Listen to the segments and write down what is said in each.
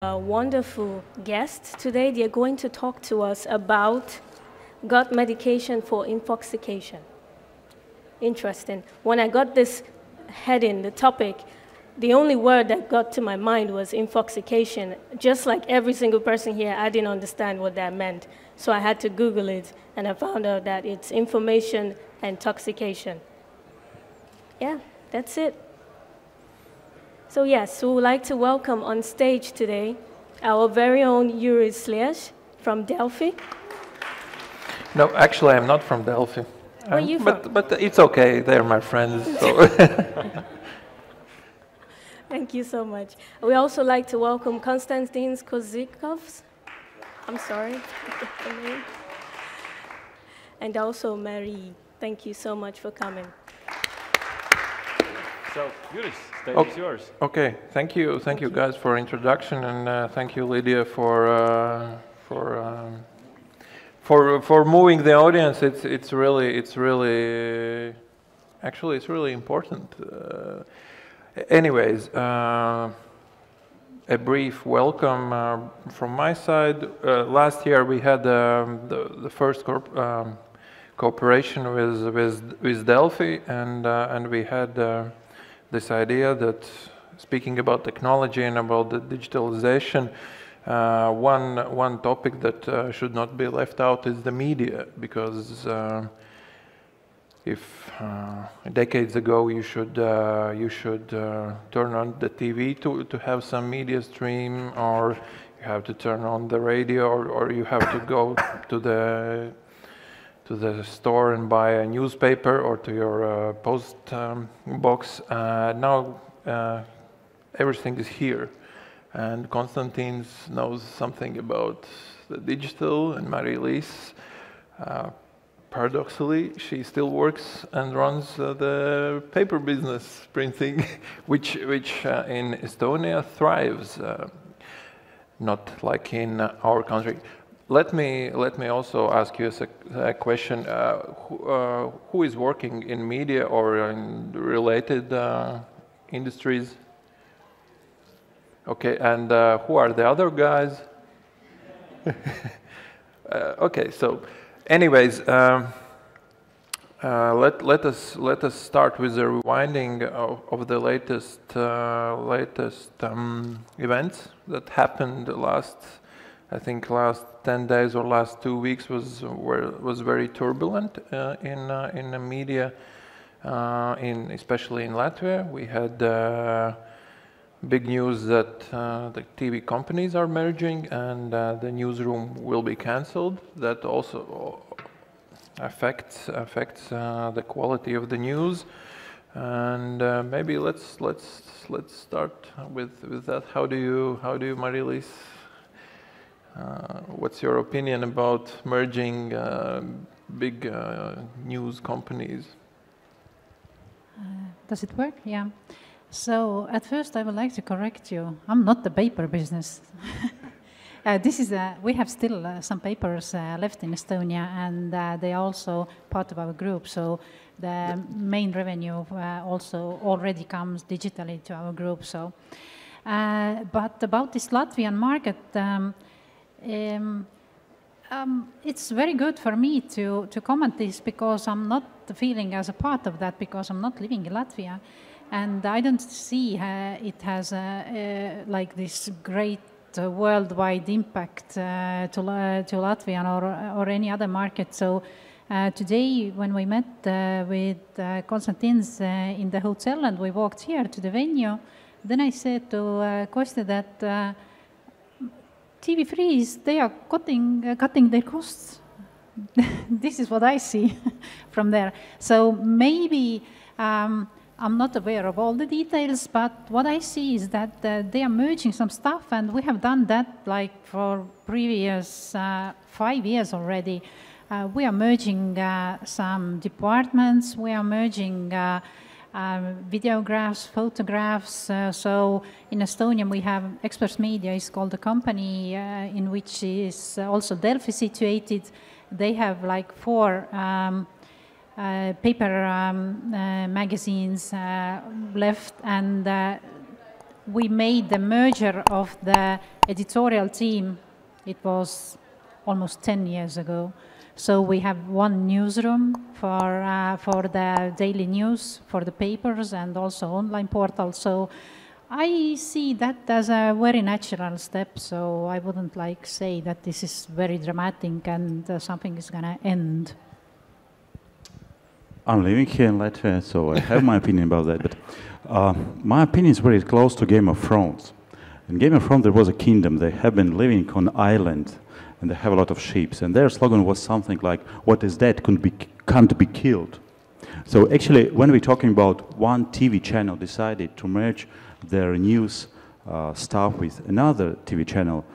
A wonderful guest today. They're going to talk to us about gut medication for infoxication. Interesting. When I got this heading, the topic, the only word that got to my mind was infoxication. Just like every single person here, I didn't understand what that meant. So I had to Google it, and I found out that it's information intoxication. Yeah, that's it. So yes, we would like to welcome on stage today our very own Juris Šleiers from Delfi. No, actually, I'm not from Delfi. Where are you from? But it's okay. They're my friends. So. Thank you so much. We also like to welcome Konstantīns Kuzikovs. I'm sorry. And also Mari. Thank you so much for coming. So, Juris, stage is yours. Okay, thank you guys for introduction, and thank you, Lydia, for moving the audience. It's really important. Anyways, a brief welcome from my side. Last year we had the first cooperation with Delfi, and we had this idea that, speaking about technology and about the digitalization, one topic that should not be left out is the media, because if decades ago you should turn on the TV to have some media stream, or you have to turn on the radio, or you have to go to the store and buy a newspaper, or to your post box. Now everything is here, and Konstantīns knows something about the digital, and Mari-Liis, paradoxically, she still works and runs the paper business, printing, which in Estonia thrives, not like in our country. Let me also ask you a question. Who is working in media or in related industries? Okay, and who are the other guys? Okay, so anyways, let us start with the rewinding of the latest events that happened last 10 days or last 2 weeks was very turbulent in the media, especially in Latvia. We had big news that the TV companies are merging, and the newsroom will be cancelled. That also affects the quality of the news. And maybe let's start with that. How do you Mari-Liis? What's your opinion about merging big news companies? Does it work? Yeah. So at first I would like to correct you. I'm not the paper business. We have still some papers left in Estonia, and they are also part of our group. So the main revenue also already comes digitally to our group. So, but about this Latvian market, it's very good for me to comment this, because I'm not feeling as a part of that, because I'm not living in Latvia, and I don't see it has like this great worldwide impact to Latvian or any other market. So today when we met with Konstantīns in the hotel and we walked here to the venue, then I said to Kostja that TV3s, they are cutting their costs. This is what I see from there. So maybe I'm not aware of all the details, but what I see is that they are merging some stuff, and we have done that like for previous 5 years already. We are merging some departments, we are merging videographs, photographs. So in Estonia we have Ekspress Meedia is called the company in which is also Delfi situated. They have like 4 paper magazines left, and we made the merger of the editorial team, it was almost 10 years ago. So we have one newsroom for the daily news, for the papers, and also online portal. So I see that as a very natural step. So I wouldn't like say that this is very dramatic and something is going to end. I'm living here in Latvia, so I have my opinion about that. But my opinion is very close to Game of Thrones. In Game of Thrones, there was a kingdom. They have been living on an island, and they have a lot of sheep. And their slogan was something like, "What is dead can't be killed." So actually, when we're talking about one TV channel decided to merge their news stuff with another TV channel,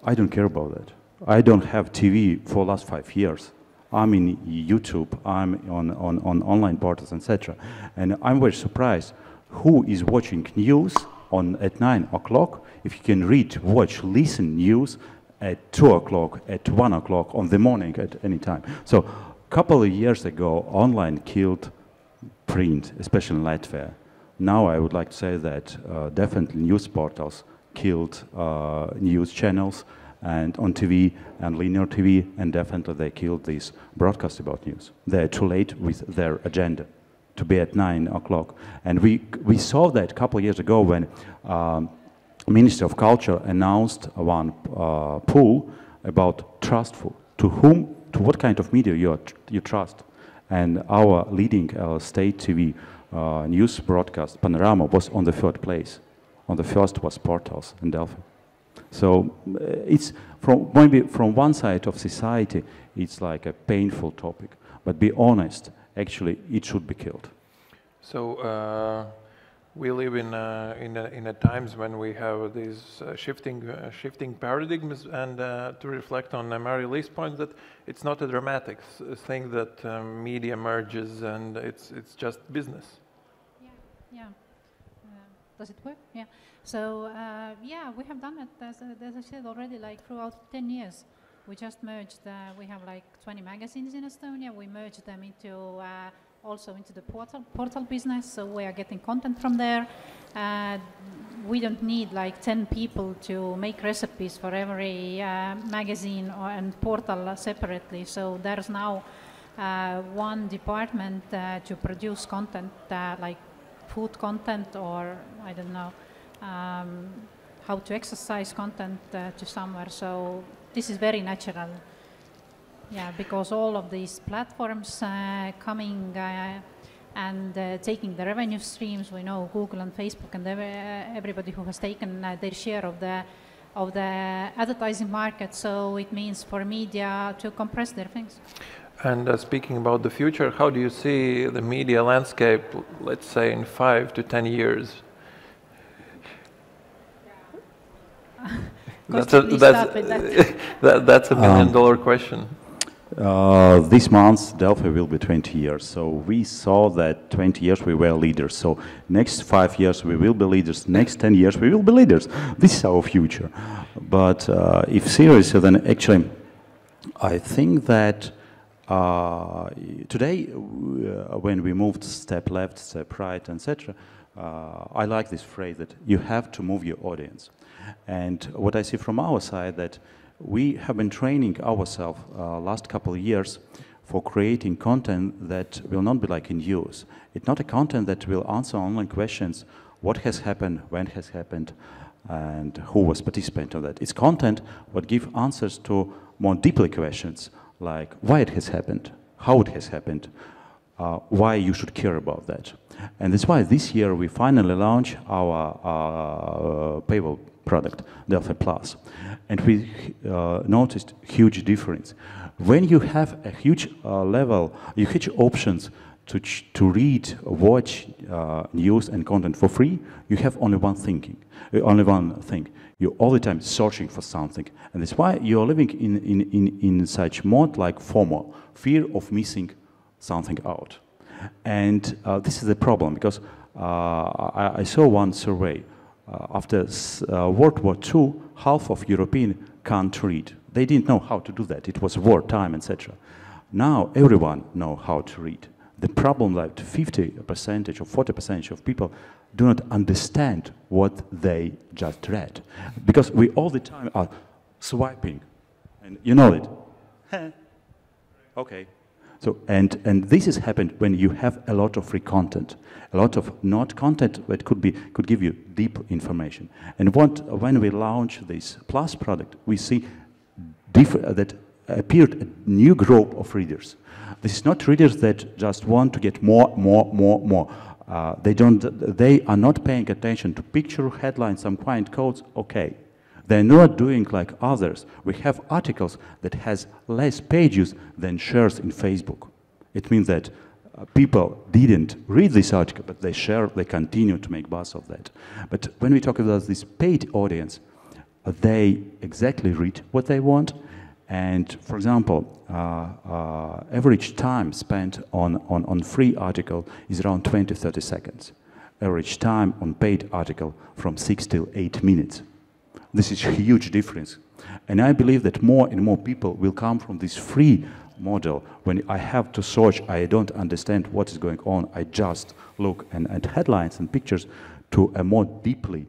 I don't care about that. I don't have TV for the last 5 years. I'm in YouTube, I'm on online portals, etc. And I'm very surprised who is watching news at 9 o'clock if you can read, watch, listen news at 2 o'clock, at 1 o'clock on the morning, at any time. So a couple of years ago, online killed print, especially in Latvia. Now I would like to say that definitely news portals killed news channels and on TV and linear TV, and definitely they killed this broadcast about news. They're too late with their agenda to be at 9 o'clock. And we saw that a couple of years ago when Ministry of Culture announced one poll about trustful, to what kind of media you trust. And our leading state TV news broadcast, Panorama, was on the third place. On the first was portals in Delfi. So it's maybe from one side of society, it's like a painful topic. But be honest, actually, it should be killed. So we live in a times when we have these shifting paradigms, and to reflect on Mari-Liis' point that it's not a dramatic thing that media merges and it's just business. Yeah. Does it work? Yeah. So yeah, we have done it as I said already, like throughout 10 years. We just merged. We have like 20 magazines in Estonia. We merged them into also into the portal business. So we are getting content from there. We don't need like 10 people to make recipes for every magazine and portal separately. So there's now one department to produce content like food content, or I don't know, how to exercise content to somewhere. So this is very natural. Yeah, because all of these platforms coming and taking the revenue streams, we know Google and Facebook and everybody who has taken their share of the advertising market. So it means for media to compress their things. And speaking about the future, how do you see the media landscape, let's say, in 5 to 10 years? That's a $1 million question. This month, Delfi will be 20 years. So we saw that 20 years we were leaders. So next 5 years we will be leaders. Next 10 years we will be leaders. This is our future. But if seriously, then actually, I think that today, when we moved step left, step right, etc., I like this phrase that you have to move your audience. And what I see from our side that we have been training ourselves last couple of years for creating content that will not be like in news. It's not a content that will answer online questions, what has happened, when has happened, and who was participant in that. It's content what give answers to more deeply questions, like why it has happened, how it has happened, why you should care about that. And that's why this year we finally launched our paywall product, Delfi Plus. And we noticed huge difference. When you have a huge level, huge options to read, watch news and content for free, you have only one thing. You're all the time searching for something. And that's why you're living in such mode like FOMO, fear of missing something out. And this is the problem, because I saw one survey. After World War II, half of European can't read. They didn't know how to do that. It was wartime, etc. Now everyone knows how to read. The problem that 50% or 40% of people do not understand what they just read. Because we all the time are swiping, and you know it. Okay. So, and this has happened when you have a lot of free content, a lot of not content that could give you deep information. And when we launch this Plus product, we see that appeared a new group of readers. This is not readers that just want to get more. They are not paying attention to picture, headlines, some quiet codes. Okay. They're not doing like others. We have articles that has less pages than shares in Facebook. It means that people didn't read this article, but they share, they continue to make buzz of that. But when we talk about this paid audience, they exactly read what they want. And for example, average time spent on free article is around 20-30 seconds. Average time on paid article from 6 to 8 minutes. This is a huge difference. And I believe that more and more people will come from this free model. When I have to search, I don't understand what is going on. I just look at headlines and pictures to a more deeply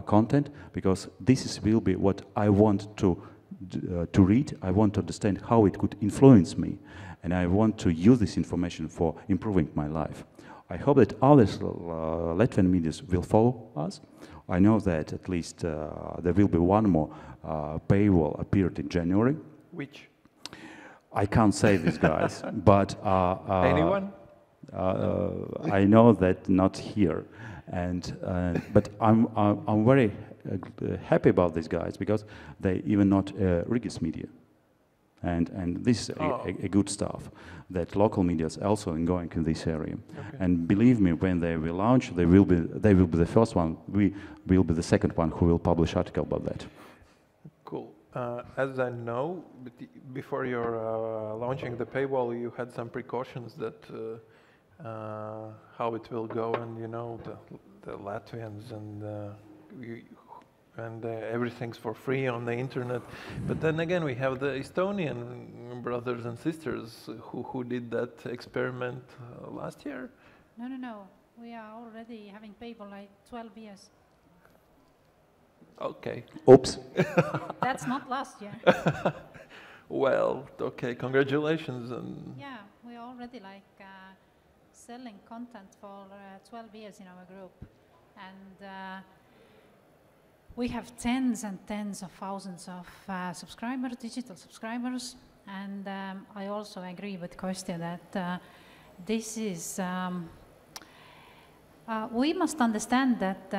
content, because this will be what I want to read. I want to understand how it could influence me. And I want to use this information for improving my life. I hope that other Latvian medias will follow us. I know that at least there will be one more paywall appeared in January. Which? I can't say this, guys, but anyone? I know that not here, and but I'm very happy about these guys because they even not RIGA media, and this is a good stuff that local media is also going in this area. Okay. And believe me, when they will launch, they will be the first one. We will be the second one who will publish article about that. Cool. As I know, before you're launching the paywall, you had some precautions that how it will go, and you know the Latvians and everything's for free on the internet. But then again, we have the Estonian brothers and sisters who did that experiment last year. No. We are already having paywall like 12 years. Okay. Oops. That's not last year. Well, okay, congratulations. Yeah, we are already like selling content for 12 years in our group. And we have tens and tens of thousands of subscribers, digital subscribers. And I also agree with Kostja that this is... we must understand that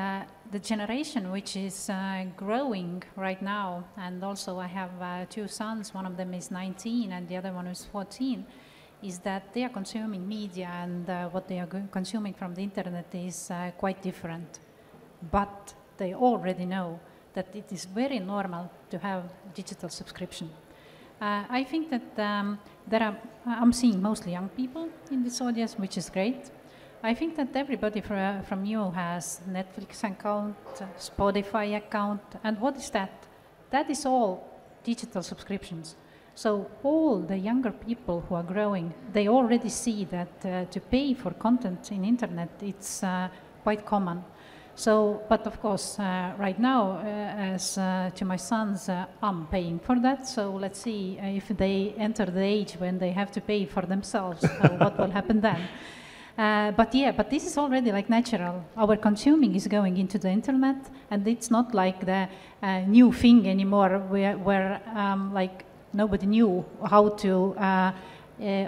the generation which is growing right now, and also I have two sons, one of them is 19 and the other one is 14, is that they are consuming media, and what they are consuming from the internet is quite different. But they already know that it is very normal to have digital subscription. I think that I'm seeing mostly young people in this audience, which is great. I think that everybody from you has Netflix account, Spotify account, and what is that? That is all digital subscriptions. So all the younger people who are growing, they already see that to pay for content in internet, it's quite common. So, but of course, right now, as to my sons, I'm paying for that. So let's see if they enter the age when they have to pay for themselves, what will happen then. But this is already like natural. Our consuming is going into the internet, and it's not like the new thing anymore where like nobody knew how to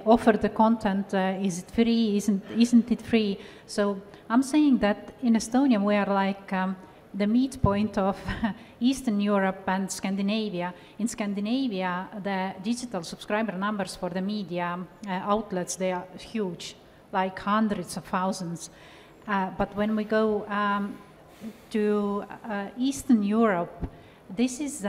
offer the content. Is it free? Isn't it free? So I'm saying that in Estonia we are like the midpoint of Eastern Europe and Scandinavia. In Scandinavia, the digital subscriber numbers for the media outlets, they are huge, like hundreds of thousands. But when we go to Eastern Europe, this is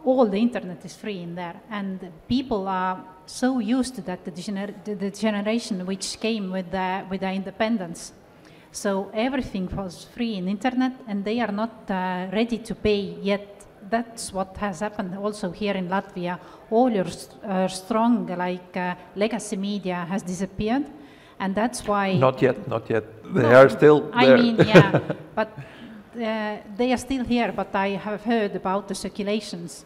all the internet is free in there, and people are so used to that, the generation which came with the independence. So everything was free in internet, and they are not ready to pay yet that's what has happened also here in Latvia. All your strong legacy media has disappeared, and that's why... Not yet. They are still there. I mean, yeah, but they are still here, but I have heard about the circulations.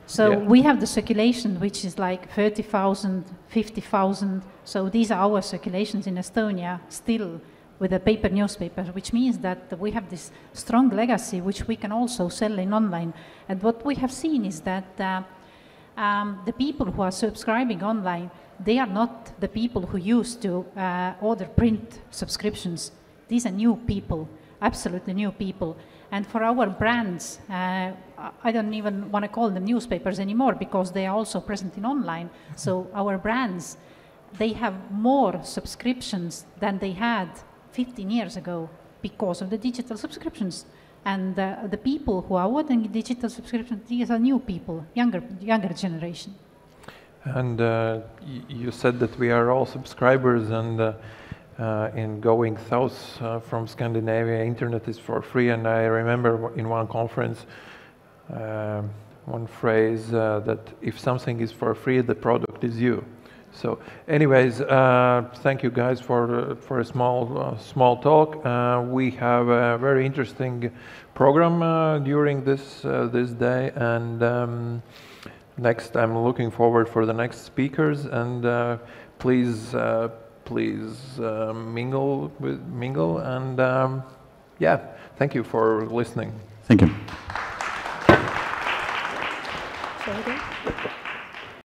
So we have the circulation, which is like 30,000, 50,000. So these are our circulations in Estonia, still with a paper newspaper, which means that we have this strong legacy, which we can also sell in online. And what we have seen is that the people who are subscribing online, they are not the people who used to order print subscriptions. These are new people, absolutely new people. And for our brands, I don't even want to call them newspapers anymore because they are also present in online. So our brands, they have more subscriptions than they had 15 years ago because of the digital subscriptions. And the people who are ordering digital subscriptions, these are new people, younger generation. And you said that we are all subscribers, and in going south from Scandinavia, internet is for free. And I remember in one conference, one phrase that if something is for free, the product is you. So, anyways, thank you guys for a small talk. We have a very interesting program during this day, and next I'm looking forward for the next speakers. And please mingle, and yeah, thank you for listening. Thank you. Sorry.